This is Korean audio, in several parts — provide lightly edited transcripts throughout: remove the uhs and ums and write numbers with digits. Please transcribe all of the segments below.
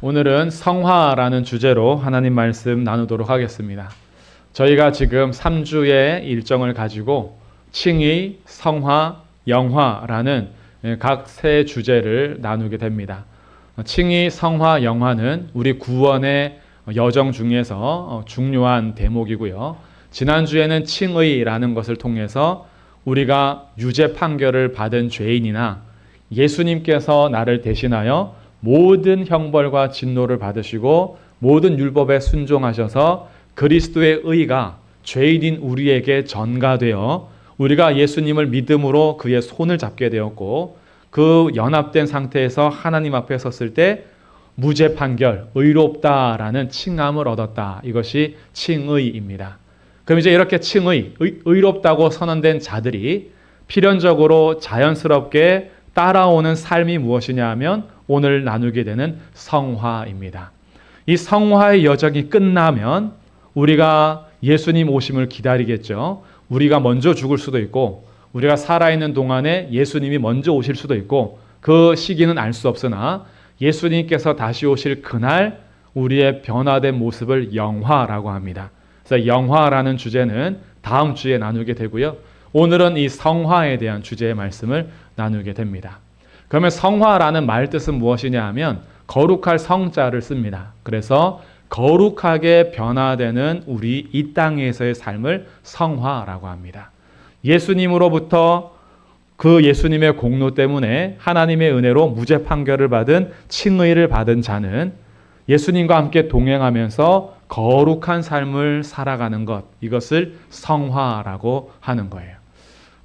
오늘은 성화라는 주제로 하나님 말씀 나누도록 하겠습니다. 저희가 지금 3주의 일정을 가지고 칭의, 성화, 영화라는 각 세 주제를 나누게 됩니다. 칭의, 성화, 영화는 우리 구원의 여정 중에서 중요한 대목이고요. 지난주에는 칭의라는 것을 통해서 우리가 유죄 판결을 받은 죄인이나 예수님께서 나를 대신하여 모든 형벌과 진노를 받으시고 모든 율법에 순종하셔서 그리스도의 의가 죄인인 우리에게 전가되어 우리가 예수님을 믿음으로 그의 손을 잡게 되었고 그 연합된 상태에서 하나님 앞에 섰을 때 무죄 판결, 의롭다라는 칭함을 얻었다. 이것이 칭의입니다. 그럼 이제 이렇게 칭의, 의롭다고 선언된 자들이 필연적으로 자연스럽게 따라오는 삶이 무엇이냐 하면 오늘 나누게 되는 성화입니다. 이 성화의 여정이 끝나면 우리가 예수님 오심을 기다리겠죠. 우리가 먼저 죽을 수도 있고 우리가 살아있는 동안에 예수님이 먼저 오실 수도 있고 그 시기는 알 수 없으나 예수님께서 다시 오실 그날 우리의 변화된 모습을 영화라고 합니다. 그래서 영화라는 주제는 다음 주에 나누게 되고요. 오늘은 이 성화에 대한 주제의 말씀을 나누게 됩니다. 그러면 성화라는 말 뜻은 무엇이냐 하면 거룩할 성자를 씁니다. 그래서 거룩하게 변화되는 우리 이 땅에서의 삶을 성화라고 합니다. 예수님으로부터 그 예수님의 공로 때문에 하나님의 은혜로 무죄 판결을 받은 칭의를 받은 자는 예수님과 함께 동행하면서 거룩한 삶을 살아가는 것, 이것을 성화라고 하는 거예요.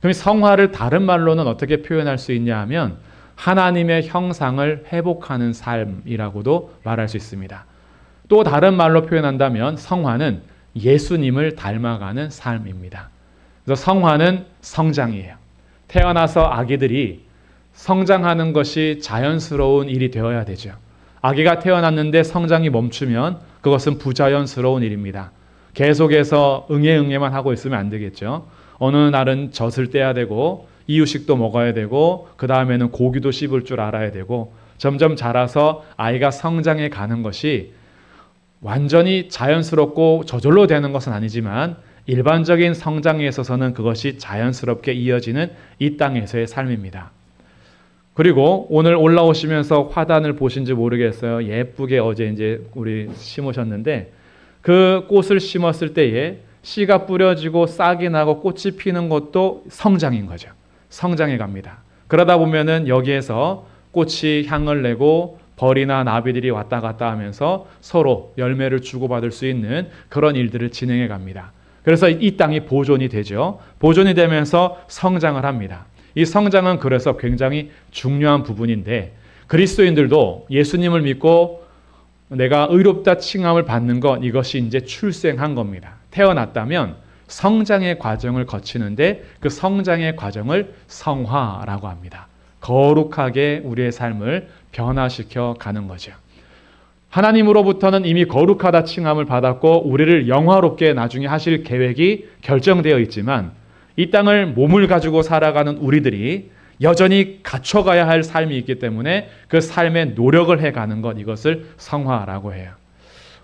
그럼 성화를 다른 말로는 어떻게 표현할 수 있냐 하면 하나님의 형상을 회복하는 삶이라고도 말할 수 있습니다. 또 다른 말로 표현한다면 성화는 예수님을 닮아가는 삶입니다. 그래서 성화는 성장이에요. 태어나서 아기들이 성장하는 것이 자연스러운 일이 되어야 되죠. 아기가 태어났는데 성장이 멈추면 그것은 부자연스러운 일입니다. 계속해서 응애만 하고 있으면 안 되겠죠. 어느 날은 젖을 떼야 되고 이유식도 먹어야 되고 그 다음에는 고기도 씹을 줄 알아야 되고 점점 자라서 아이가 성장해 가는 것이 완전히 자연스럽고 저절로 되는 것은 아니지만 일반적인 성장에 있어서는 그것이 자연스럽게 이어지는 이 땅에서의 삶입니다. 그리고 오늘 올라오시면서 화단을 보신지 모르겠어요. 예쁘게 어제 이제 우리 심으셨는데 그 꽃을 심었을 때에 씨가 뿌려지고 싹이 나고 꽃이 피는 것도 성장인 거죠. 성장해 갑니다. 그러다 보면은 여기에서 꽃이 향을 내고 벌이나 나비들이 왔다 갔다 하면서 서로 열매를 주고받을 수 있는 그런 일들을 진행해 갑니다. 그래서 이 땅이 보존이 되죠. 보존이 되면서 성장을 합니다. 이 성장은 그래서 굉장히 중요한 부분인데 그리스도인들도 예수님을 믿고 내가 의롭다 칭함을 받는 것, 이것이 이제 출생한 겁니다. 태어났다면 성장의 과정을 거치는데 그 성장의 과정을 성화라고 합니다. 거룩하게 우리의 삶을 변화시켜 가는 거죠. 하나님으로부터는 이미 거룩하다 칭함을 받았고 우리를 영화롭게 나중에 하실 계획이 결정되어 있지만 이 땅을 몸을 가지고 살아가는 우리들이 여전히 갖춰가야 할 삶이 있기 때문에 그 삶에 노력을 해가는 것, 이것을 성화라고 해요.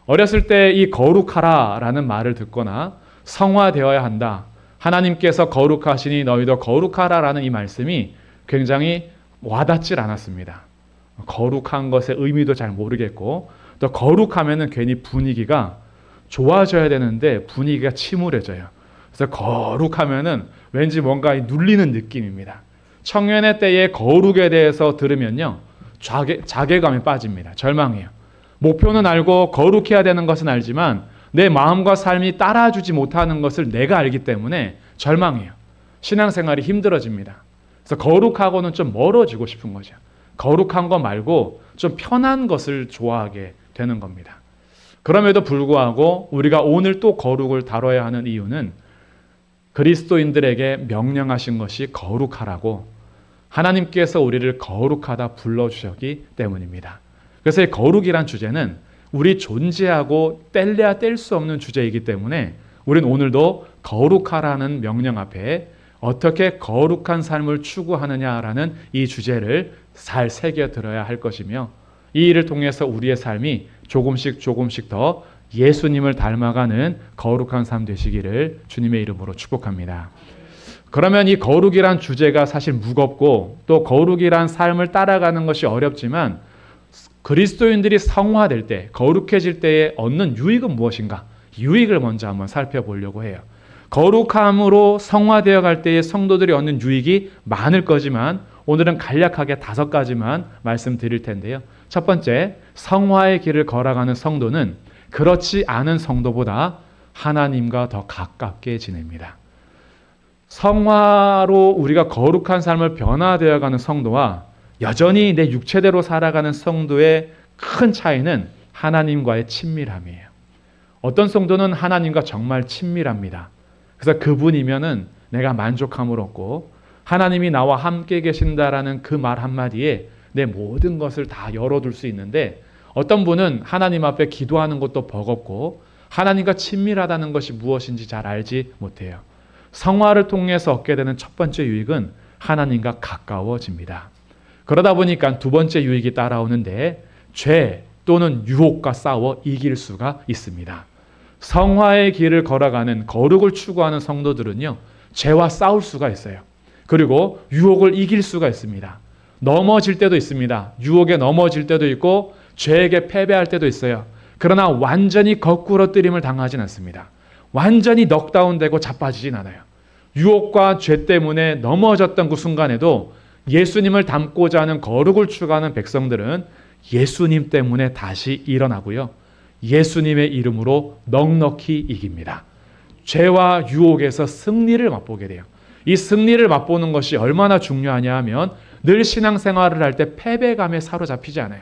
어렸을 때 이 거룩하라라는 말을 듣거나 성화되어야 한다. 하나님께서 거룩하시니 너희도 거룩하라라는 이 말씀이 굉장히 와닿질 않았습니다. 거룩한 것의 의미도 잘 모르겠고 또 거룩하면은 괜히 분위기가 좋아져야 되는데 분위기가 침울해져요. 그래서 거룩하면은 왠지 뭔가 눌리는 느낌입니다. 청년의 때에 거룩에 대해서 들으면요 자괴감에 빠집니다. 절망해요. 목표는 알고 거룩해야 되는 것은 알지만 내 마음과 삶이 따라주지 못하는 것을 내가 알기 때문에 절망해요. 신앙생활이 힘들어집니다. 그래서 거룩하고는 좀 멀어지고 싶은 거죠. 거룩한 거 말고 좀 편한 것을 좋아하게 되는 겁니다. 그럼에도 불구하고 우리가 오늘 또 거룩을 다뤄야 하는 이유는 그리스도인들에게 명령하신 것이 거룩하라고 하나님께서 우리를 거룩하다 불러주셨기 때문입니다. 그래서 이 거룩이란 주제는 우리 존재하고 뗄래야 뗄 수 없는 주제이기 때문에 우리는 오늘도 거룩하라는 명령 앞에 어떻게 거룩한 삶을 추구하느냐라는 이 주제를 잘 새겨들어야 할 것이며 이 일을 통해서 우리의 삶이 조금씩 더 예수님을 닮아가는 거룩한 삶 되시기를 주님의 이름으로 축복합니다. 그러면 이 거룩이란 주제가 사실 무겁고 또 거룩이란 삶을 따라가는 것이 어렵지만 그리스도인들이 성화될 때, 거룩해질 때에 얻는 유익은 무엇인가? 유익을 먼저 한번 살펴보려고 해요. 거룩함으로 성화되어 갈 때에 성도들이 얻는 유익이 많을 거지만 오늘은 간략하게 5가지만 말씀드릴 텐데요. 첫 번째, 성화의 길을 걸어가는 성도는 그렇지 않은 성도보다 하나님과 더 가깝게 지냅니다. 성화로 우리가 거룩한 삶을 변화되어 가는 성도와 여전히 내 육체대로 살아가는 성도의 큰 차이는 하나님과의 친밀함이에요. 어떤 성도는 하나님과 정말 친밀합니다. 그래서 그분이면은 내가 만족함을 얻고 하나님이 나와 함께 계신다라는 그 말 한마디에 내 모든 것을 다 열어둘 수 있는데 어떤 분은 하나님 앞에 기도하는 것도 버겁고 하나님과 친밀하다는 것이 무엇인지 잘 알지 못해요. 성화를 통해서 얻게 되는 첫 번째 유익은 하나님과 가까워집니다. 그러다 보니까 두 번째 유익이 따라오는데 죄 또는 유혹과 싸워 이길 수가 있습니다. 성화의 길을 걸어가는 거룩을 추구하는 성도들은요, 죄와 싸울 수가 있어요. 그리고 유혹을 이길 수가 있습니다. 넘어질 때도 있습니다. 유혹에 넘어질 때도 있고 죄에게 패배할 때도 있어요. 그러나 완전히 거꾸러뜨림을 당하진 않습니다. 완전히 넉다운되고 자빠지진 않아요. 유혹과 죄 때문에 넘어졌던 그 순간에도 예수님을 닮고자 하는 거룩을 추구하는 백성들은 예수님 때문에 다시 일어나고요. 예수님의 이름으로 넉넉히 이깁니다. 죄와 유혹에서 승리를 맛보게 돼요. 이 승리를 맛보는 것이 얼마나 중요하냐 하면 늘 신앙생활을 할 때 패배감에 사로잡히지 않아요.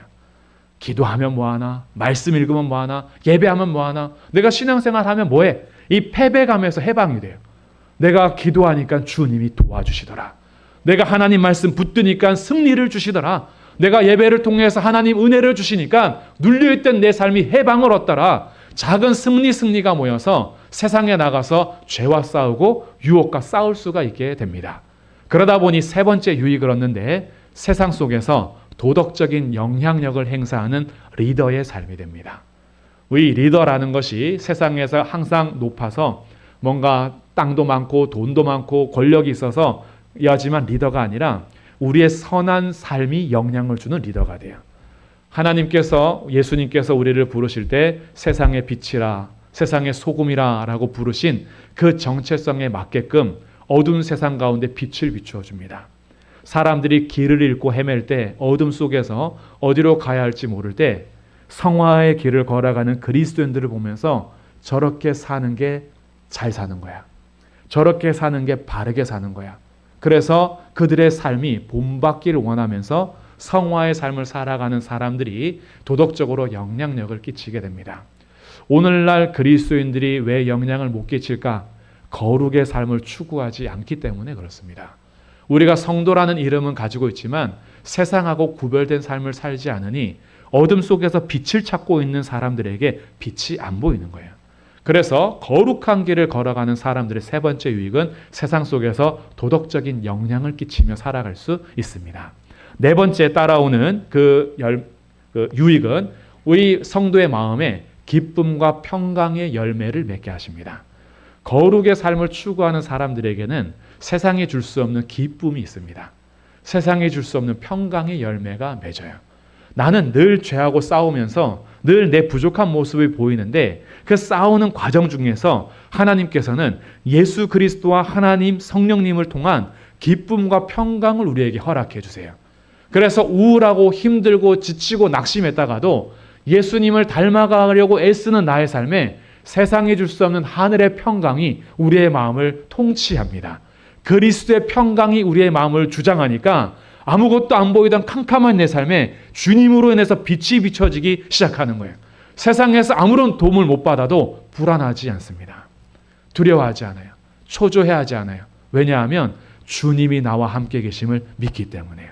기도하면 뭐하나, 말씀 읽으면 뭐하나, 예배하면 뭐하나, 내가 신앙생활 하면 뭐해? 이 패배감에서 해방이 돼요. 내가 기도하니까 주님이 도와주시더라. 내가 하나님 말씀 붙드니까 승리를 주시더라. 내가 예배를 통해서 하나님 은혜를 주시니까 눌려있던 내 삶이 해방을 얻더라. 작은 승리가 모여서 세상에 나가서 죄와 싸우고 유혹과 싸울 수가 있게 됩니다. 그러다 보니 세 번째 유익을 얻는데 세상 속에서 도덕적인 영향력을 행사하는 리더의 삶이 됩니다. 이 리더라는 것이 세상에서 항상 높아서 뭔가 땅도 많고 돈도 많고 권력이 있어서 하지만 리더가 아니라 우리의 선한 삶이 영향을 주는 리더가 돼요. 하나님께서 예수님께서 우리를 부르실 때 세상의 빛이라 세상의 소금이라 라고 부르신 그 정체성에 맞게끔 어두운 세상 가운데 빛을 비추어 줍니다. 사람들이 길을 잃고 헤맬 때 어둠 속에서 어디로 가야 할지 모를 때 성화의 길을 걸어가는 그리스도인들을 보면서 저렇게 사는 게 잘 사는 거야. 저렇게 사는 게 바르게 사는 거야. 그래서 그들의 삶이 본받기를 원하면서 성화의 삶을 살아가는 사람들이 도덕적으로 영향력을 끼치게 됩니다. 오늘날 그리스도인들이 왜 영향을 못 끼칠까? 거룩의 삶을 추구하지 않기 때문에 그렇습니다. 우리가 성도라는 이름은 가지고 있지만 세상하고 구별된 삶을 살지 않으니 어둠 속에서 빛을 찾고 있는 사람들에게 빛이 안 보이는 거예요. 그래서 거룩한 길을 걸어가는 사람들의 세 번째 유익은 세상 속에서 도덕적인 영향을 끼치며 살아갈 수 있습니다. 네 번째 따라오는 유익은 우리 성도의 마음에 기쁨과 평강의 열매를 맺게 하십니다. 거룩의 삶을 추구하는 사람들에게는 세상에 줄 수 없는 기쁨이 있습니다. 세상에 줄 수 없는 평강의 열매가 맺어요. 나는 늘 죄하고 싸우면서 늘 내 부족한 모습이 보이는데 그 싸우는 과정 중에서 하나님께서는 예수 그리스도와 하나님 성령님을 통한 기쁨과 평강을 우리에게 허락해 주세요. 그래서 우울하고 힘들고 지치고 낙심했다가도 예수님을 닮아가려고 애쓰는 나의 삶에 세상에 줄 수 없는 하늘의 평강이 우리의 마음을 통치합니다. 그리스도의 평강이 우리의 마음을 주장하니까 아무것도 안 보이던 캄캄한 내 삶에 주님으로 인해서 빛이 비춰지기 시작하는 거예요. 세상에서 아무런 도움을 못 받아도 불안하지 않습니다. 두려워하지 않아요. 초조해하지 않아요. 왜냐하면 주님이 나와 함께 계심을 믿기 때문에요.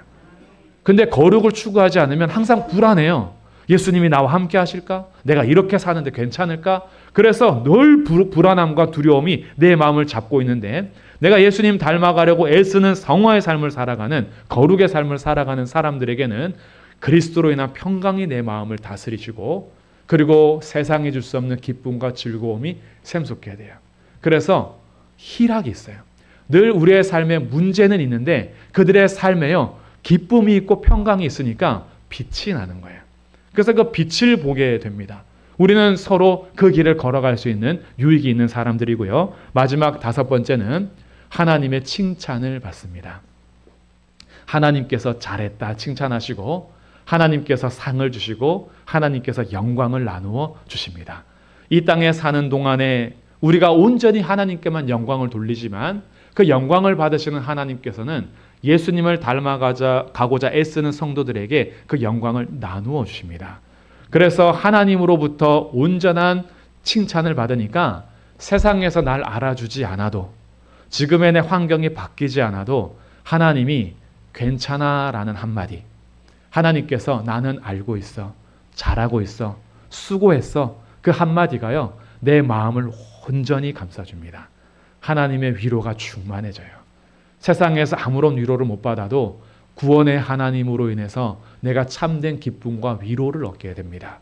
근데 거룩을 추구하지 않으면 항상 불안해요. 예수님이 나와 함께 하실까? 내가 이렇게 사는데 괜찮을까? 그래서 늘 불안함과 두려움이 내 마음을 잡고 있는데 내가 예수님 닮아가려고 애쓰는 성화의 삶을 살아가는 거룩의 삶을 살아가는 사람들에게는 그리스도로 인한 평강이 내 마음을 다스리시고 그리고 세상이 줄 수 없는 기쁨과 즐거움이 샘솟게 돼요. 그래서 희락이 있어요. 늘 우리의 삶에 문제는 있는데 그들의 삶에요 기쁨이 있고 평강이 있으니까 빛이 나는 거예요. 그래서 그 빛을 보게 됩니다. 우리는 서로 그 길을 걸어갈 수 있는 유익이 있는 사람들이고요. 마지막 5번째는 하나님의 칭찬을 받습니다. 하나님께서 잘했다 칭찬하시고 하나님께서 상을 주시고 하나님께서 영광을 나누어 주십니다. 이 땅에 사는 동안에 우리가 온전히 하나님께만 영광을 돌리지만 그 영광을 받으시는 하나님께서는 예수님을 닮아가고자 애쓰는 성도들에게 그 영광을 나누어 주십니다. 그래서 하나님으로부터 온전한 칭찬을 받으니까 세상에서 날 알아주지 않아도 지금의 내 환경이 바뀌지 않아도 하나님이 괜찮아 라는 한마디, 하나님께서 나는 알고 있어, 잘하고 있어, 수고했어, 그 한마디가요 내 마음을 온전히 감싸줍니다. 하나님의 위로가 충만해져요. 세상에서 아무런 위로를 못 받아도 구원의 하나님으로 인해서 내가 참된 기쁨과 위로를 얻게 됩니다.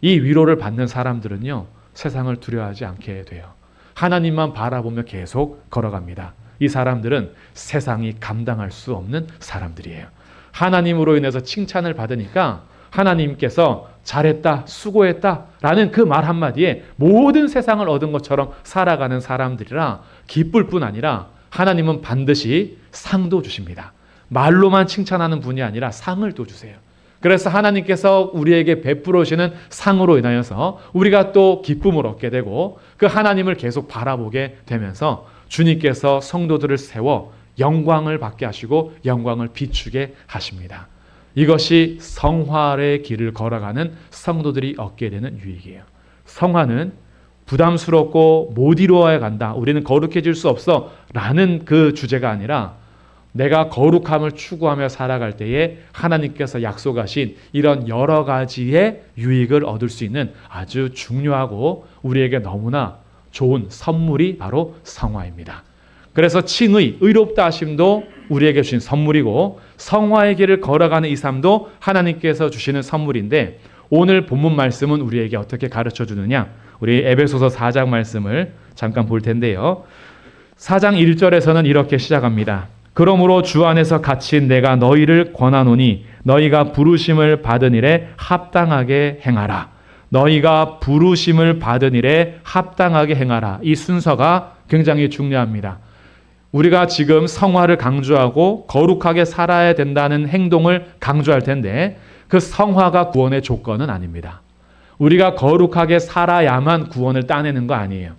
이 위로를 받는 사람들은요 세상을 두려워하지 않게 돼요. 하나님만 바라보며 계속 걸어갑니다. 이 사람들은 세상이 감당할 수 없는 사람들이에요. 하나님으로 인해서 칭찬을 받으니까 하나님께서 잘했다, 수고했다 라는 그 말 한마디에 모든 세상을 얻은 것처럼 살아가는 사람들이라 기쁠 뿐 아니라 하나님은 반드시 상도 주십니다. 말로만 칭찬하는 분이 아니라 상을 또 주세요. 그래서 하나님께서 우리에게 베풀어 주시는 상으로 인하여서 우리가 또 기쁨을 얻게 되고 그 하나님을 계속 바라보게 되면서 주님께서 성도들을 세워 영광을 받게 하시고 영광을 비추게 하십니다. 이것이 성화의 길을 걸어가는 성도들이 얻게 되는 유익이에요. 성화는 부담스럽고 못 이루어야 간다, 우리는 거룩해질 수 없어 라는 그 주제가 아니라 내가 거룩함을 추구하며 살아갈 때에 하나님께서 약속하신 이런 여러 가지의 유익을 얻을 수 있는 아주 중요하고 우리에게 너무나 좋은 선물이 바로 성화입니다. 그래서 칭의, 의롭다 하심도 우리에게 주신 선물이고 성화의 길을 걸어가는 이 삶도 하나님께서 주시는 선물인데 오늘 본문 말씀은 우리에게 어떻게 가르쳐 주느냐? 우리 에베소서 4장 말씀을 잠깐 볼 텐데요. 4장 1절에서는 이렇게 시작합니다. 그러므로 주 안에서 갇힌 내가 너희를 권하노니 너희가 부르심을 받은 일에 합당하게 행하라. 너희가 부르심을 받은 일에 합당하게 행하라. 이 순서가 굉장히 중요합니다. 우리가 지금 성화를 강조하고 거룩하게 살아야 된다는 행동을 강조할 텐데 그 성화가 구원의 조건은 아닙니다. 우리가 거룩하게 살아야만 구원을 따내는 거 아니에요.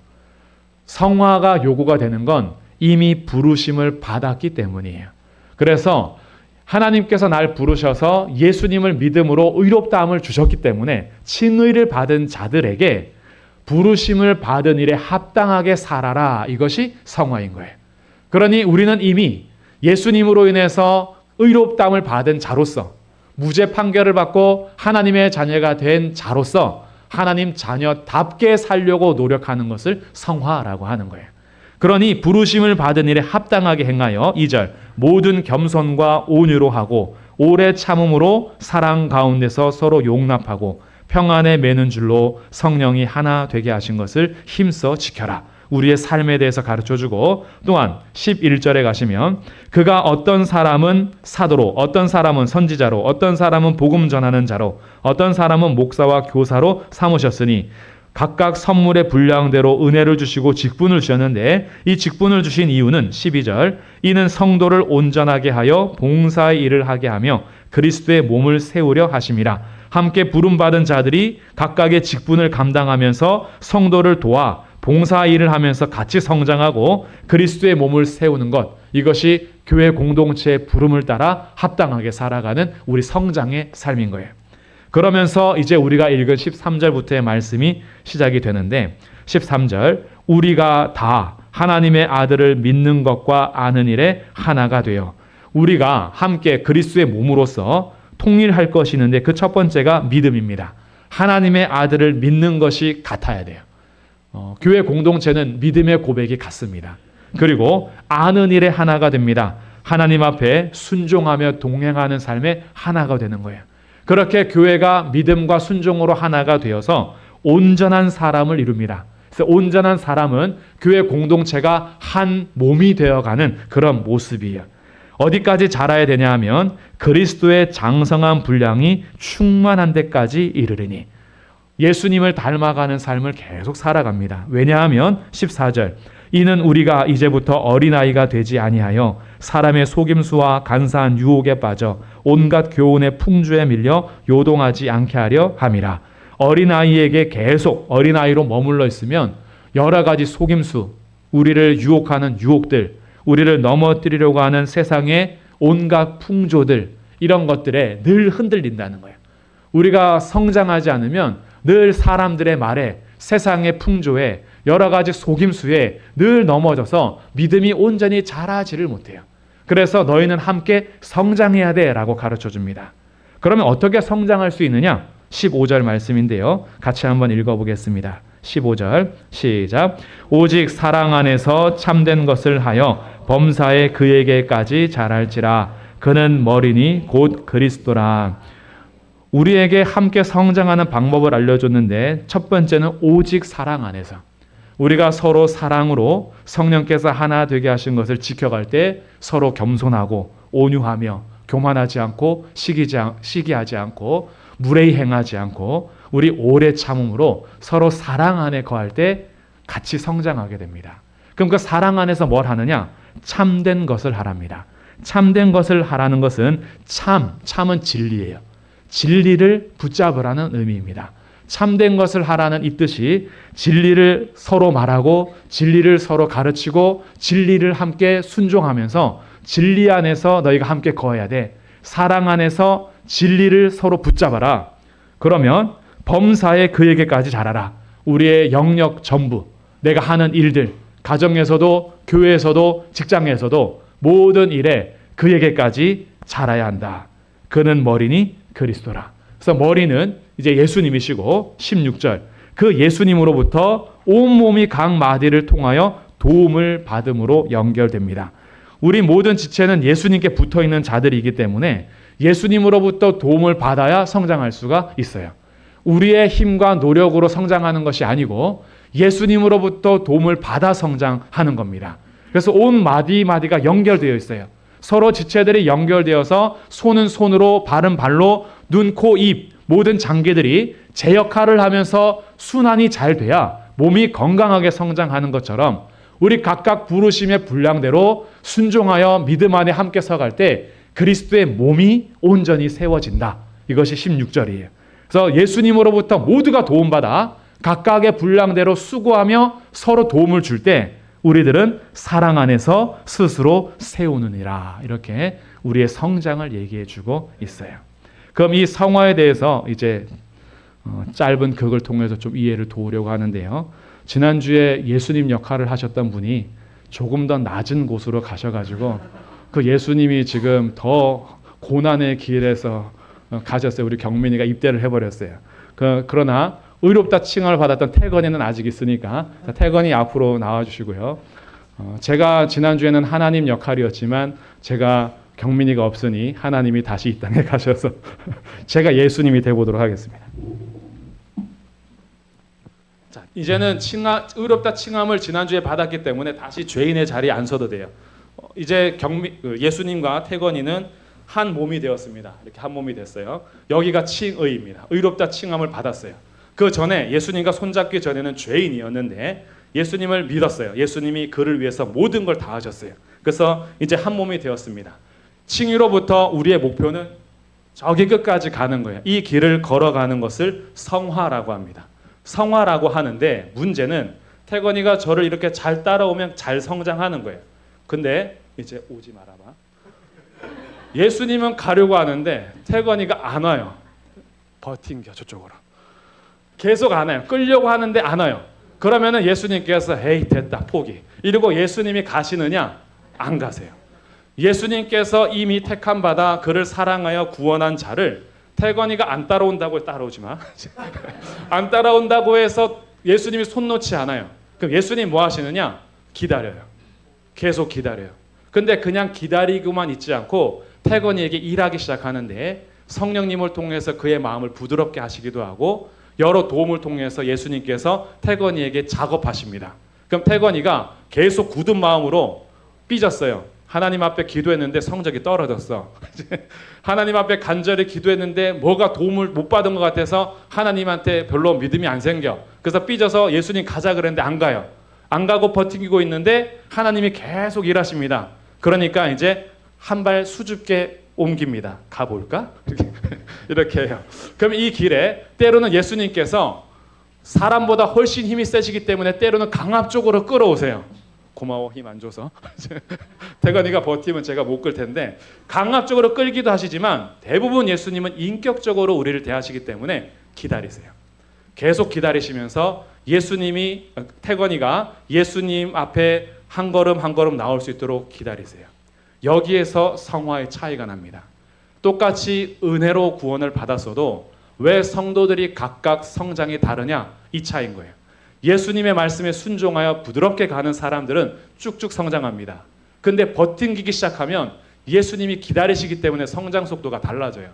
성화가 요구가 되는 건 이미 부르심을 받았기 때문이에요. 그래서 하나님께서 날 부르셔서 예수님을 믿음으로 의롭다함을 주셨기 때문에 칭의를 받은 자들에게 부르심을 받은 일에 합당하게 살아라. 이것이 성화인 거예요. 그러니 우리는 이미 예수님으로 인해서 의롭다함을 받은 자로서 무죄 판결을 받고 하나님의 자녀가 된 자로서 하나님 자녀답게 살려고 노력하는 것을 성화라고 하는 거예요. 그러니 부르심을 받은 일에 합당하게 행하여 2절 모든 겸손과 온유로 하고 오래 참음으로 사랑 가운데서 서로 용납하고 평안에 매는 줄로 성령이 하나 되게 하신 것을 힘써 지켜라. 우리의 삶에 대해서 가르쳐주고 또한 11절에 가시면 그가 어떤 사람은 사도로 어떤 사람은 선지자로 어떤 사람은 복음 전하는 자로 어떤 사람은 목사와 교사로 삼으셨으니 각각 선물의 분량대로 은혜를 주시고 직분을 주셨는데 이 직분을 주신 이유는 12절 이는 성도를 온전하게 하여 봉사의 일을 하게 하며 그리스도의 몸을 세우려 하심이라. 함께 부름받은 자들이 각각의 직분을 감당하면서 성도를 도와 봉사 일을 하면서 같이 성장하고 그리스도의 몸을 세우는 것, 이것이 교회 공동체의 부름을 따라 합당하게 살아가는 우리 성장의 삶인 거예요. 그러면서 이제 우리가 읽은 13절부터의 말씀이 시작이 되는데 13절 우리가 다 하나님의 아들을 믿는 것과 아는 일에 하나가 되어 우리가 함께 그리스도의 몸으로서 통일할 것이 있는데 그 첫 번째가 믿음입니다. 하나님의 아들을 믿는 것이 같아야 돼요. 교회 공동체는 믿음의 고백이 같습니다. 그리고 아는 일에 하나가 됩니다. 하나님 앞에 순종하며 동행하는 삶의 하나가 되는 거예요. 그렇게 교회가 믿음과 순종으로 하나가 되어서 온전한 사람을 이룹니다. 그래서 온전한 사람은 교회 공동체가 한 몸이 되어가는 그런 모습이에요. 어디까지 자라야 되냐 하면 그리스도의 장성한 분량이 충만한 데까지 이르리니, 예수님을 닮아가는 삶을 계속 살아갑니다. 왜냐하면 14절, 이는 우리가 이제부터 어린아이가 되지 아니하여 사람의 속임수와 간사한 유혹에 빠져 온갖 교훈의 풍주에 밀려 요동하지 않게 하려 함이라. 어린아이에게 계속 어린아이로 머물러 있으면 여러 가지 속임수, 우리를 유혹하는 유혹들, 우리를 넘어뜨리려고 하는 세상의 온갖 풍조들, 이런 것들에 늘 흔들린다는 거예요. 우리가 성장하지 않으면 늘 사람들의 말에, 세상의 풍조에, 여러 가지 속임수에 늘 넘어져서 믿음이 온전히 자라지를 못해요. 그래서 너희는 함께 성장해야 돼 라고 가르쳐 줍니다. 그러면 어떻게 성장할 수 있느냐? 15절 말씀인데요. 같이 한번 읽어보겠습니다. 15절 시작. 오직 사랑 안에서 참된 것을 하여 범사에 그에게까지 자랄지라. 그는 머리니 곧 그리스도라. 우리에게 함께 성장하는 방법을 알려줬는데, 첫 번째는 오직 사랑 안에서, 우리가 서로 사랑으로 성령께서 하나 되게 하신 것을 지켜갈 때 서로 겸손하고 온유하며 교만하지 않고 시기하지 않고 무례히 행하지 않고 우리 오래 참음으로 서로 사랑 안에 거할 때 같이 성장하게 됩니다. 그럼 그 사랑 안에서 뭘 하느냐? 참된 것을 하랍니다. 참된 것을 하라는 것은 참은 진리예요. 진리를 붙잡으라는 의미입니다. 참된 것을 하라는 이 뜻이 진리를 서로 말하고 진리를 서로 가르치고 진리를 함께 순종하면서 진리 안에서 너희가 함께 거해야 돼. 사랑 안에서 진리를 서로 붙잡아라. 그러면 범사에 그에게까지 자라라. 우리의 영역 전부, 내가 하는 일들, 가정에서도 교회에서도 직장에서도 모든 일에 그에게까지 자라야 한다. 그는 머리니 그리스도라. 그래서 머리는 이제 예수님이시고, 16절, 그 예수님으로부터 온몸이 각 마디를 통하여 도움을 받음으로 연결됩니다. 우리 모든 지체는 예수님께 붙어있는 자들이기 때문에 예수님으로부터 도움을 받아야 성장할 수가 있어요. 우리의 힘과 노력으로 성장하는 것이 아니고 예수님으로부터 도움을 받아 성장하는 겁니다. 그래서 온 마디마디가 연결되어 있어요. 서로 지체들이 연결되어서 손은 손으로, 발은 발로, 눈, 코, 입, 모든 장기들이 제 역할을 하면서 순환이 잘 돼야 몸이 건강하게 성장하는 것처럼 우리 각각 부르심의 분량대로 순종하여 믿음 안에 함께 서갈 때 그리스도의 몸이 온전히 세워진다. 이것이 16절이에요. 그래서 예수님으로부터 모두가 도움받아 각각의 분량대로 수고하며 서로 도움을 줄 때 우리들은 사랑 안에서 스스로 세우느니라. 이렇게 우리의 성장을 얘기해 주고 있어요. 그럼 이 성화에 대해서 이제 짧은 극을 통해서 좀 이해를 도우려고 하는데요. 지난주에 예수님 역할을 하셨던 분이 조금 더 낮은 곳으로 가셔가지고 그 예수님이 지금 더 고난의 길에서 가셨어요. 우리 경민이가 입대를 해버렸어요. 그러나 의롭다 칭함을 받았던 태건이는 아직 있으니까 태건이 앞으로 나와주시고요. 제가 지난주에는 하나님 역할이었지만 제가 경민이가 없으니 하나님이 다시 이 땅에 가셔서 제가 예수님이 되어보도록 하겠습니다. 자, 이제는 의롭다 칭함을 지난주에 받았기 때문에 다시 죄인의 자리에 안 서도 돼요. 이제 예수님과 태건이는 한 몸이 되었습니다. 이렇게 한 몸이 됐어요. 여기가 칭의입니다. 의롭다 칭함을 받았어요. 그 전에 예수님과 손잡기 전에는 죄인이었는데 예수님을 믿었어요. 예수님이 그를 위해서 모든 걸 다 하셨어요. 그래서 이제 한 몸이 되었습니다. 칭의로부터 우리의 목표는 저기 끝까지 가는 거예요. 이 길을 걸어가는 것을 성화라고 합니다. 성화라고 하는데 문제는 태건이가 저를 이렇게 잘 따라오면 잘 성장하는 거예요. 근데 이제 오지 말아봐. 예수님은 가려고 하는데 태건이가 안 와요. 버틴겨 저쪽으로. 계속 안 와요. 끌려고 하는데 안 와요. 그러면은 예수님께서 에이 됐다 포기. 이러고 예수님이 가시느냐? 안 가세요. 예수님께서 이미 택함 받아 그를 사랑하여 구원한 자를 태건이가 안 따라온다고 따라오지 마. 안 따라온다고 해서 예수님이 손 놓지 않아요. 그럼 예수님 뭐 하시느냐? 기다려요. 계속 기다려요. 근데 그냥 기다리고만 있지 않고 태건이에게 일하기 시작하는데 성령님을 통해서 그의 마음을 부드럽게 하시기도 하고 여러 도움을 통해서 예수님께서 태건이에게 작업하십니다. 그럼 태건이가 계속 굳은 마음으로 삐졌어요. 하나님 앞에 기도했는데 성적이 떨어졌어. 하나님 앞에 간절히 기도했는데 뭐가 도움을 못 받은 것 같아서 하나님한테 별로 믿음이 안 생겨. 그래서 삐져서 예수님 가자 그랬는데 안 가요. 안 가고 버티고 있는데 하나님이 계속 일하십니다. 그러니까 이제 한 발 수줍게 옮깁니다. 가볼까? 이렇게 해요. 그럼 이 길에 때로는 예수님께서 사람보다 훨씬 힘이 세시기 때문에 때로는 강압적으로 끌어오세요. 고마워, 힘 안 줘서. 태건이가 버티면 제가 못 끌 텐데 강압적으로 끌기도 하시지만 대부분 예수님은 인격적으로 우리를 대하시기 때문에 기다리세요. 계속 기다리시면서 태건이가 예수님 앞에 한 걸음 한 걸음 나올 수 있도록 기다리세요. 여기에서 성화의 차이가 납니다. 똑같이 은혜로 구원을 받았어도 왜 성도들이 각각 성장이 다르냐? 이 차이인 거예요. 예수님의 말씀에 순종하여 부드럽게 가는 사람들은 쭉쭉 성장합니다. 근데 버팅기기 시작하면 예수님이 기다리시기 때문에 성장 속도가 달라져요.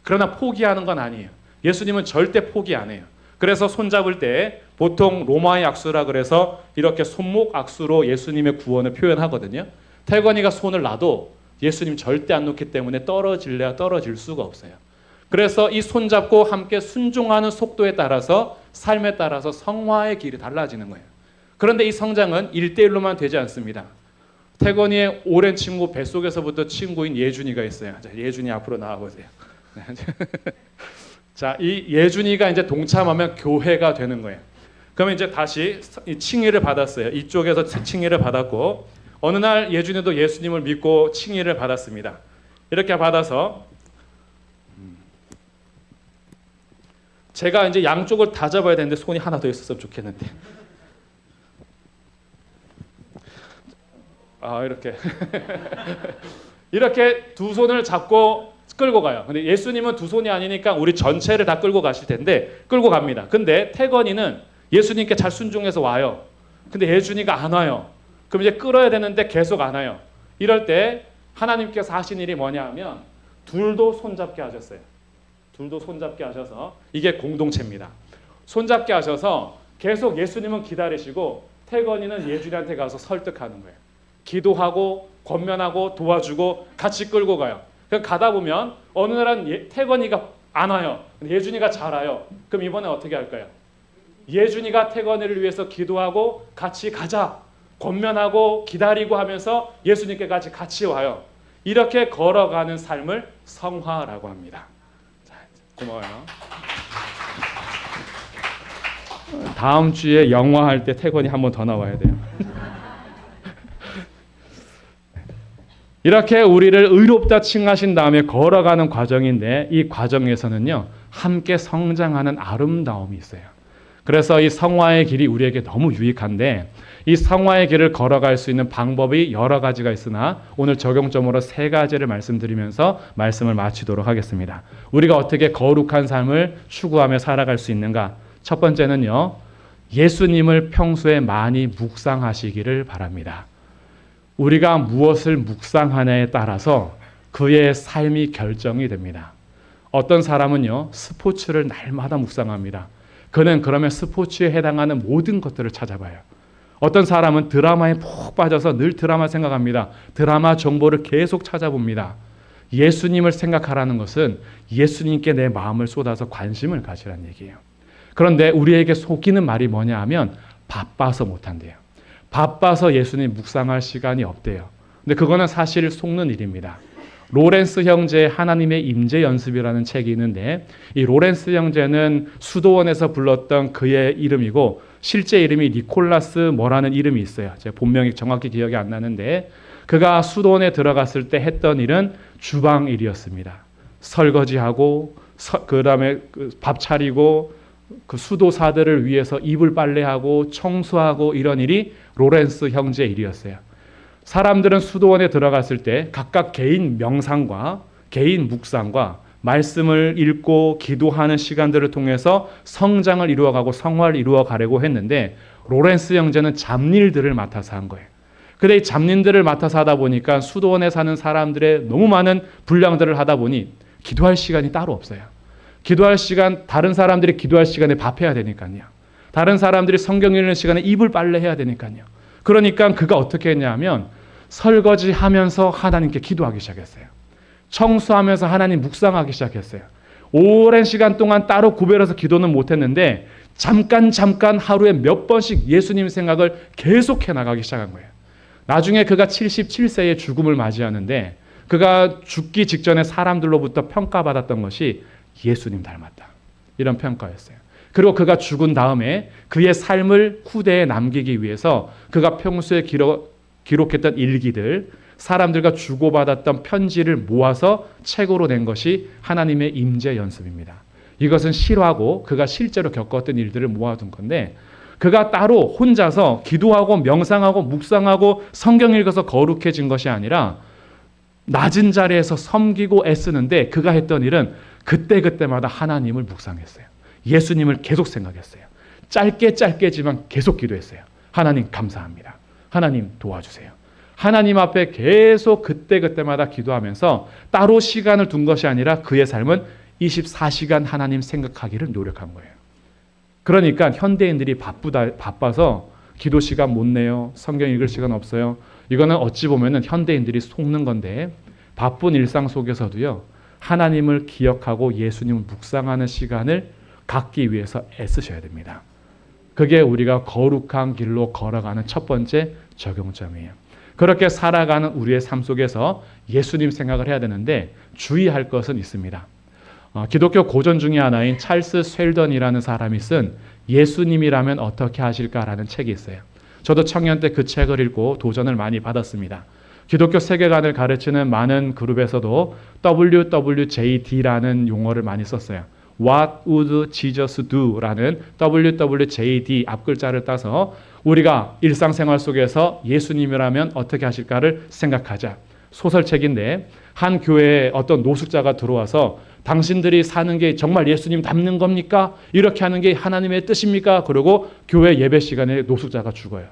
그러나 포기하는 건 아니에요. 예수님은 절대 포기 안 해요. 그래서 손잡을 때 보통 로마의 악수라 그래서 이렇게 손목 악수로 예수님의 구원을 표현하거든요. 태건이가 손을 놔도 예수님 절대 안 놓기 때문에 떨어질래야 떨어질 수가 없어요. 그래서 이 손잡고 함께 순종하는 속도에 따라서 삶에 따라서 성화의 길이 달라지는 거예요. 그런데 이 성장은 1대1로만 되지 않습니다. 태건이의 오랜 친구 뱃속에서부터 친구인 예준이가 있어요. 자, 예준이 앞으로 나와보세요. 자, 이 예준이가 이제 동참하면 교회가 되는 거예요. 그러면 이제 다시 칭의를 받았어요. 이쪽에서 칭의를 받았고 어느 날 예준이도 예수님을 믿고 칭의를 받았습니다. 이렇게 받아서 제가 이제 양쪽을 다 잡아야 되는데 손이 하나 더 있었으면 좋겠는데. 이렇게 이렇게 두 손을 잡고 끌고 가요. 근데 예수님은 두 손이 아니니까 우리 전체를 다 끌고 가실 텐데 끌고 갑니다. 근데 태건이는 예수님께 잘 순종해서 와요. 근데 예준이가 안 와요. 그럼 이제 끌어야 되는데 계속 안 와요. 이럴 때 하나님께서 하신 일이 뭐냐 하면 둘도 손잡게 하셨어요. 둘도 손잡게 하셔서 이게 공동체입니다. 손잡게 하셔서 계속 예수님은 기다리시고 태건이는 예준이한테 가서 설득하는 거예요. 기도하고 권면하고 도와주고 같이 끌고 가요. 가다 보면 어느 날은 태건이가 안 와요. 예준이가 잘 와요. 그럼 이번에 어떻게 할까요? 예준이가 태건이를 위해서 기도하고 같이 가자. 권면하고 기다리고 하면서 예수님께 같이 와요. 이렇게 걸어가는 삶을 성화라고 합니다. 자, 고마워요. 다음 주에 영화할 때 태건이 한 번 더 나와야 돼요. 이렇게 우리를 의롭다 칭하신 다음에 걸어가는 과정인데 이 과정에서는요 함께 성장하는 아름다움이 있어요. 그래서 이 성화의 길이 우리에게 너무 유익한데 이 성화의 길을 걸어갈 수 있는 방법이 여러 가지가 있으나 오늘 적용점으로 3가지를 말씀드리면서 말씀을 마치도록 하겠습니다. 우리가 어떻게 거룩한 삶을 추구하며 살아갈 수 있는가? 첫 번째는요 예수님을 평소에 많이 묵상하시기를 바랍니다. 우리가 무엇을 묵상하냐에 따라서 그의 삶이 결정이 됩니다. 어떤 사람은요 스포츠를 날마다 묵상합니다. 그는 그러면 스포츠에 해당하는 모든 것들을 찾아봐요. 어떤 사람은 드라마에 푹 빠져서 늘 드라마 생각합니다. 드라마 정보를 계속 찾아봅니다. 예수님을 생각하라는 것은 예수님께 내 마음을 쏟아서 관심을 가지라는 얘기예요. 그런데 우리에게 속이는 말이 뭐냐 하면 바빠서 못한대요. 바빠서 예수님 묵상할 시간이 없대요. 근데 그거는 사실 속는 일입니다. 로렌스 형제의 하나님의 임재 연습이라는 책이 있는데 이 로렌스 형제는 수도원에서 불렀던 그의 이름이고 실제 이름이 니콜라스 뭐라는 이름이 있어요. 제 본명이 정확히 기억이 안 나는데 그가 수도원에 들어갔을 때 했던 일은 주방 일이었습니다. 설거지하고 그다음에 밥 차리고 그 수도사들을 위해서 이불 빨래하고 청소하고 이런 일이 로렌스 형제의 일이었어요. 사람들은 수도원에 들어갔을 때 각각 개인 명상과 개인 묵상과 말씀을 읽고 기도하는 시간들을 통해서 성장을 이루어가고 성화를 이루어가려고 했는데 로렌스 형제는 잡일들을 맡아서 한 거예요. 근데 이 잡일들을 맡아서 하다 보니까 수도원에 사는 사람들의 너무 많은 분량들을 하다 보니 기도할 시간이 따로 없어요. 기도할 시간, 다른 사람들이 기도할 시간에 밥해야 되니까요. 다른 사람들이 성경 읽는 시간에 이불 빨래해야 되니까요. 그러니까 그가 어떻게 했냐면 설거지하면서 하나님께 기도하기 시작했어요. 청소하면서 하나님 묵상하기 시작했어요. 오랜 시간 동안 따로 구별해서 기도는 못했는데 잠깐 하루에 몇 번씩 예수님 생각을 계속해 나가기 시작한 거예요. 나중에 그가 77세의 죽음을 맞이하는데 그가 죽기 직전에 사람들로부터 평가받았던 것이 예수님 닮았다. 이런 평가였어요. 그리고 그가 죽은 다음에 그의 삶을 후대에 남기기 위해서 그가 평소에 기록했던 일기들, 사람들과 주고받았던 편지를 모아서 책으로 낸 것이 하나님의 임재 연습입니다. 이것은 실화고 그가 실제로 겪었던 일들을 모아둔 건데 그가 따로 혼자서 기도하고 명상하고 묵상하고 성경 읽어서 거룩해진 것이 아니라 낮은 자리에서 섬기고 애쓰는데 그가 했던 일은 그때마다 하나님을 묵상했어요. 예수님을 계속 생각했어요. 짧게지만 계속 기도했어요. 하나님 감사합니다. 하나님 도와주세요. 하나님 앞에 계속 그때마다 기도하면서 따로 시간을 둔 것이 아니라 그의 삶은 24시간 하나님 생각하기를 노력한 거예요. 그러니까 현대인들이 바빠서 기도 시간 못 내요. 성경 읽을 시간 없어요. 이거는 어찌 보면은 현대인들이 속는 건데 바쁜 일상 속에서도요. 하나님을 기억하고 예수님을 묵상하는 시간을 갖기 위해서 애쓰셔야 됩니다. 그게 우리가 거룩한 길로 걸어가는 첫 번째 적용점이에요. 그렇게 살아가는 우리의 삶 속에서 예수님 생각을 해야 되는데 주의할 것은 있습니다. 기독교 고전 중에 하나인 찰스 쉘던이라는 사람이 쓴 예수님이라면 어떻게 하실까라는 책이 있어요. 저도 청년 때 그 책을 읽고 도전을 많이 받았습니다. 기독교 세계관을 가르치는 많은 그룹에서도 WWJD라는 용어를 많이 썼어요. What would Jesus do? 라는 WWJD 앞글자를 따서 우리가 일상생활 속에서 예수님이라면 어떻게 하실까를 생각하자. 소설책인데 한 교회에 어떤 노숙자가 들어와서 당신들이 사는 게 정말 예수님 닮는 겁니까? 이렇게 하는 게 하나님의 뜻입니까? 그러고 교회 예배 시간에 노숙자가 죽어요.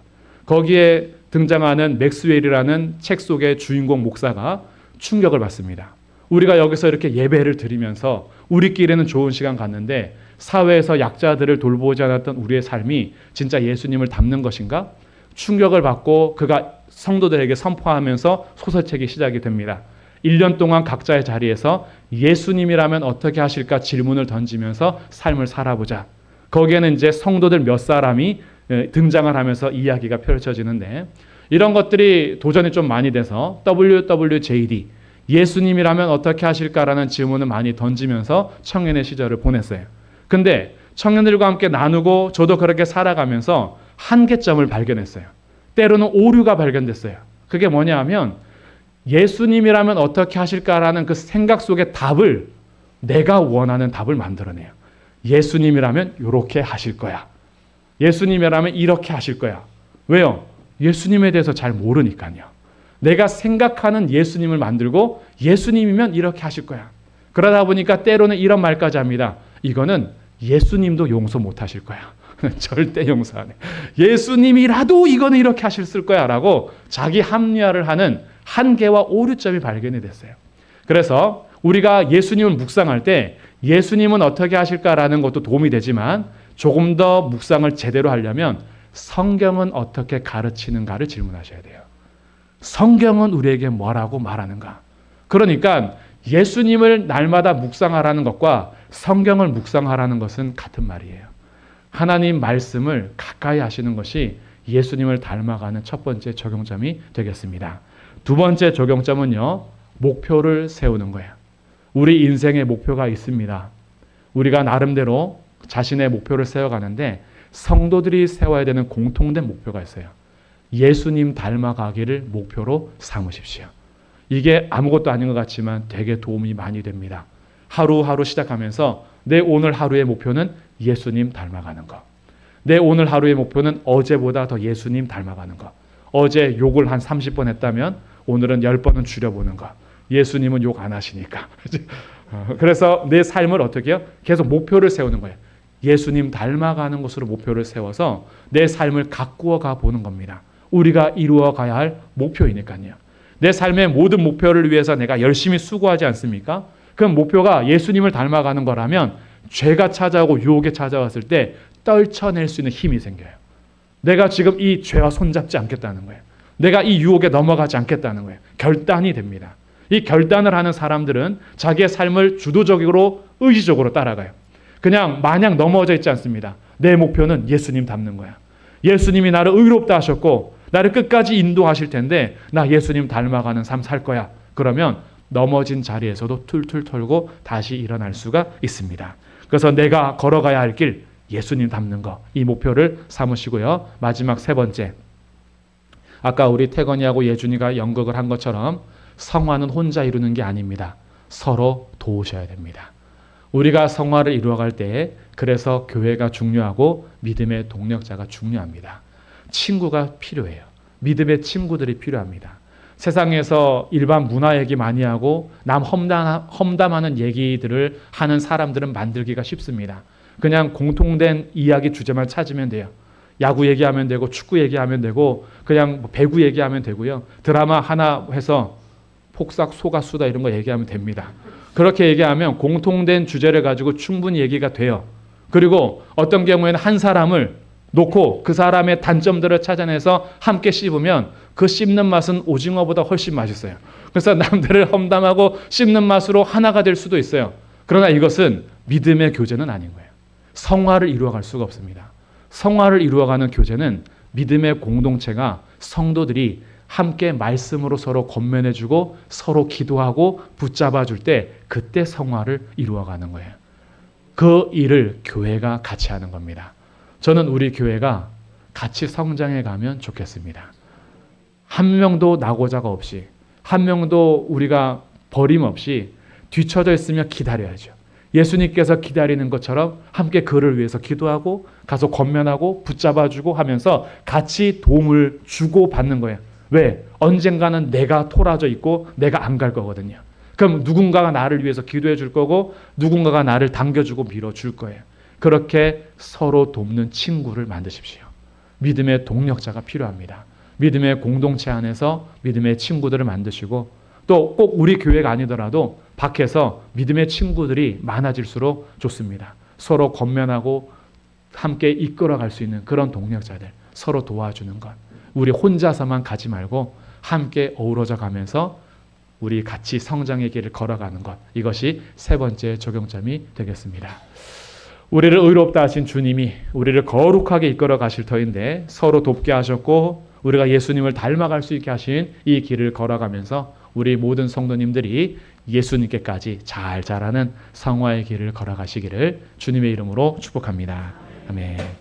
거기에 등장하는 맥스웰이라는 책 속의 주인공 목사가 충격을 받습니다. 우리가 여기서 이렇게 예배를 드리면서 우리끼리는 좋은 시간 갔는데 사회에서 약자들을 돌보지 않았던 우리의 삶이 진짜 예수님을 닮는 것인가? 충격을 받고 그가 성도들에게 선포하면서 소설책이 시작이 됩니다. 1년 동안 각자의 자리에서 예수님이라면 어떻게 하실까 질문을 던지면서 삶을 살아보자. 거기에는 이제 성도들 몇 사람이 등장을 하면서 이야기가 펼쳐지는데 이런 것들이 도전이 좀 많이 돼서 WWJD 예수님이라면 어떻게 하실까라는 질문을 많이 던지면서 청년의 시절을 보냈어요. 근데 청년들과 함께 나누고 저도 그렇게 살아가면서 한계점을 발견했어요. 때로는 오류가 발견됐어요. 그게 뭐냐 하면 예수님이라면 어떻게 하실까라는 그 생각 속의 답을 내가 원하는 답을 만들어내요. 예수님이라면 이렇게 하실 거야. 예수님이라면 이렇게 하실 거야. 왜요? 예수님에 대해서 잘 모르니까요. 내가 생각하는 예수님을 만들고 예수님이면 이렇게 하실 거야. 그러다 보니까 때로는 이런 말까지 합니다. 이거는 예수님도 용서 못 하실 거야. 절대 용서 안 해. 예수님이라도 이거는 이렇게 하실 거야 라고 자기 합리화를 하는 한계와 오류점이 발견이 됐어요. 그래서 우리가 예수님을 묵상할 때 예수님은 어떻게 하실까라는 것도 도움이 되지만 조금 더 묵상을 제대로 하려면 성경은 어떻게 가르치는가를 질문하셔야 돼요. 성경은 우리에게 뭐라고 말하는가? 그러니까 예수님을 날마다 묵상하라는 것과 성경을 묵상하라는 것은 같은 말이에요. 하나님 말씀을 가까이 하시는 것이 예수님을 닮아가는 첫 번째 적용점이 되겠습니다. 두 번째 적용점은요. 목표를 세우는 거예요. 우리 인생의 목표가 있습니다. 우리가 나름대로 자신의 목표를 세워가는데 성도들이 세워야 되는 공통된 목표가 있어요. 예수님 닮아가기를 목표로 삼으십시오. 이게 아무것도 아닌 것 같지만 되게 도움이 많이 됩니다. 하루하루 시작하면서 내 오늘 하루의 목표는 예수님 닮아가는 것. 내 오늘 하루의 목표는 어제보다 더 예수님 닮아가는 것. 어제 욕을 한 30번 했다면 오늘은 10번은 줄여보는 것. 예수님은 욕 안 하시니까. 그래서 내 삶을 어떻게 해요? 계속 목표를 세우는 거예요. 예수님 닮아가는 것으로 목표를 세워서 내 삶을 가꾸어 가 보는 겁니다. 우리가 이루어 가야 할 목표이니까요. 내 삶의 모든 목표를 위해서 내가 열심히 수고하지 않습니까? 그럼 목표가 예수님을 닮아가는 거라면 죄가 찾아오고 유혹에 찾아왔을 때 떨쳐낼 수 있는 힘이 생겨요. 내가 지금 이 죄와 손잡지 않겠다는 거예요. 내가 이 유혹에 넘어가지 않겠다는 거예요. 결단이 됩니다. 이 결단을 하는 사람들은 자기의 삶을 주도적으로 의지적으로 따라가요. 그냥 마냥 넘어져 있지 않습니다. 내 목표는 예수님 닮는 거야. 예수님이 나를 의롭다 하셨고 나를 끝까지 인도하실 텐데 나 예수님 닮아가는 삶 살 거야. 그러면 넘어진 자리에서도 툴툴 털고 다시 일어날 수가 있습니다. 그래서 내가 걸어가야 할 길 예수님 닮는 거, 이 목표를 삼으시고요. 마지막 세 번째, 아까 우리 태건이하고 예준이가 연극을 한 것처럼 성화는 혼자 이루는 게 아닙니다. 서로 도우셔야 됩니다. 우리가 성화를 이루어갈 때 그래서 교회가 중요하고 믿음의 동력자가 중요합니다. 친구가 필요해요. 믿음의 친구들이 필요합니다. 세상에서 일반 문화 얘기 많이 하고 남 험담하는 얘기들을 하는 사람들은 만들기가 쉽습니다. 그냥 공통된 이야기 주제만 찾으면 돼요. 야구 얘기하면 되고 축구 얘기하면 되고 그냥 배구 얘기하면 되고요. 드라마 하나 해서 폭삭 소가수다 이런 거 얘기하면 됩니다. 그렇게 얘기하면 공통된 주제를 가지고 충분히 얘기가 돼요. 그리고 어떤 경우에는 한 사람을 놓고 그 사람의 단점들을 찾아내서 함께 씹으면 그 씹는 맛은 오징어보다 훨씬 맛있어요. 그래서 남들을 험담하고 씹는 맛으로 하나가 될 수도 있어요. 그러나 이것은 믿음의 교제는 아닌 거예요. 성화를 이루어갈 수가 없습니다. 성화를 이루어가는 교제는 믿음의 공동체가 성도들이 함께 말씀으로 서로 권면해주고 서로 기도하고 붙잡아줄 때 그때 성화를 이루어가는 거예요. 그 일을 교회가 같이 하는 겁니다. 저는 우리 교회가 같이 성장해 가면 좋겠습니다. 한 명도 낙오자가 없이, 한 명도 우리가 버림없이 뒤처져 있으며 기다려야죠. 예수님께서 기다리는 것처럼 함께 그를 위해서 기도하고 가서 권면하고 붙잡아주고 하면서 같이 도움을 주고 받는 거예요. 왜? 언젠가는 내가 토라져 있고 내가 안 갈 거거든요. 그럼 누군가가 나를 위해서 기도해 줄 거고 누군가가 나를 당겨주고 밀어줄 거예요. 그렇게 서로 돕는 친구를 만드십시오. 믿음의 동력자가 필요합니다. 믿음의 공동체 안에서 믿음의 친구들을 만드시고 또 꼭 우리 교회가 아니더라도 밖에서 믿음의 친구들이 많아질수록 좋습니다. 서로 권면하고 함께 이끌어갈 수 있는 그런 동력자들, 서로 도와주는 것. 우리 혼자서만 가지 말고 함께 어우러져 가면서 우리 같이 성장의 길을 걸어가는 것. 이것이 세 번째 적용점이 되겠습니다. 우리를 의롭다 하신 주님이 우리를 거룩하게 이끌어 가실 터인데 서로 돕게 하셨고 우리가 예수님을 닮아갈 수 있게 하신 이 길을 걸어가면서 우리 모든 성도님들이 예수님께까지 잘 자라는 성화의 길을 걸어가시기를 주님의 이름으로 축복합니다. 아멘.